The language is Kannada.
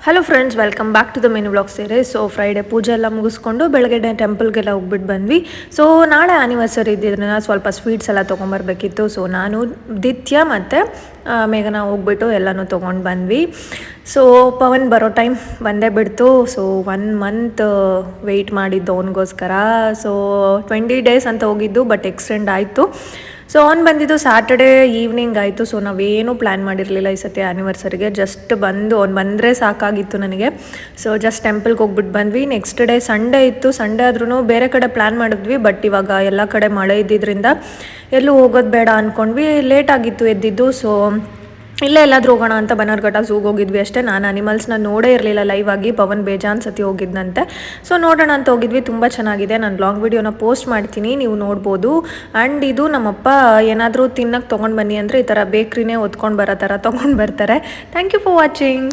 Hello friends, welcome back to the mini vlog series. So Friday ಪೂಜೆ ಎಲ್ಲ ಮುಗಿಸ್ಕೊಂಡು ಬೆಳಗ್ಗೆ ಟೆಂಪಲ್ಗೆಲ್ಲ ಹೋಗ್ಬಿಟ್ಟು ಬಂದ್ವಿ. ಸೊ ನಾಳೆ ಆ್ಯನಿವರ್ಸರಿ ಇದ್ದಿದ್ದರಿಂದ ಸ್ವಲ್ಪ ಸ್ವೀಟ್ಸ್ ಎಲ್ಲ ತೊಗೊಂಬರ್ಬೇಕಿತ್ತು. ಸೊ ನಾನು ದಿತ್ಯ ಮತ್ತು ಮೇಘನ ಹೋಗ್ಬಿಟ್ಟು ಎಲ್ಲನೂ ತೊಗೊಂಡು ಬಂದ್ವಿ. ಸೊ ಪವನ್ ಬರೋ ಟೈಮ್ ಬಂದೇ ಬಿಡ್ತು. ಸೊ 1 ಮಂತ್ ವೆಯ್ಟ್ ಮಾಡಿದ್ದು ಅವನಿಗೋಸ್ಕರ. ಸೊ 20 ಡೇಸ್ ಅಂತ ಹೋಗಿದ್ದು, ಬಟ್ ಎಕ್ಸ್ಟೆಂಡ್ ಆಯಿತು. ಸೊ ಅವ್ನು ಬಂದಿದ್ದು ಸ್ಯಾಟರ್ಡೇ ಈವ್ನಿಂಗ್ ಆಯಿತು. ಸೊ ನಾವೇನೂ ಪ್ಲ್ಯಾನ್ ಮಾಡಿರಲಿಲ್ಲ ಈ ಸತಿ ಆ್ಯನಿವರ್ಸರಿಗೆ. ಜಸ್ಟ್ ಬಂದು ಅವ್ನು ಬಂದರೆ ಸಾಕಾಗಿತ್ತು ನನಗೆ. ಸೊ ಜಸ್ಟ್ ಟೆಂಪಲ್ಗೆ ಹೋಗ್ಬಿಟ್ಟು ಬಂದ್ವಿ. ನೆಕ್ಸ್ಟ್ ಡೇ ಸಂಡೇ ಇತ್ತು. ಸಂಡೇ ಆದ್ರೂ ಬೇರೆ ಕಡೆ ಪ್ಲ್ಯಾನ್ ಮಾಡಿದ್ವಿ, ಬಟ್ ಇವಾಗ ಎಲ್ಲ ಕಡೆ ಮಳೆ ಇದ್ದಿದ್ದರಿಂದ ಎಲ್ಲೂ ಹೋಗೋದು ಬೇಡ ಅಂದ್ಕೊಂಡ್ವಿ. ಲೇಟ್ ಆಗಿತ್ತು ಎದ್ದಿದ್ದು. ಸೊ ಇಲ್ಲೇ ಎಲ್ಲಾದರೂ ಹೋಗೋಣ ಅಂತ ಬನ್ನರ್ಘಟ್ಟ ಝೂಗೆ ಹೋಗಿದ್ವಿ ಅಷ್ಟೇ. ನಾನು ಅನಿಮಲ್ಸ್ನ ನೋಡೇ ಇರಲಿಲ್ಲ ಲೈವ್ ಆಗಿ. ಪವನ್ ಬೇಜಾನ್ ಸತಿ ಹೋಗಿದ್ದಂತೆ. ಸೊ ನೋಡೋಣ ಅಂತ ಹೋಗಿದ್ವಿ. ತುಂಬ ಚೆನ್ನಾಗಿದೆ. ನಾನು ಲಾಂಗ್ ವಿಡಿಯೋನ ಪೋಸ್ಟ್ ಮಾಡ್ತೀನಿ, ನೀವು ನೋಡ್ಬೋದು. ಆ್ಯಂಡ್ ಇದು ನಮ್ಮಪ್ಪ ಏನಾದರೂ ತಿನ್ನಕ್ಕೆ ತೊಗೊಂಡು ಬನ್ನಿ ಅಂದರೆ ಈ ಥರ ಬೇಕ್ರಿನೇ ಹೊತ್ಕೊಂಡು ಬರೋ ಥರ ತೊಗೊಂಡು ಬರ್ತಾರೆ. Thank you for watching.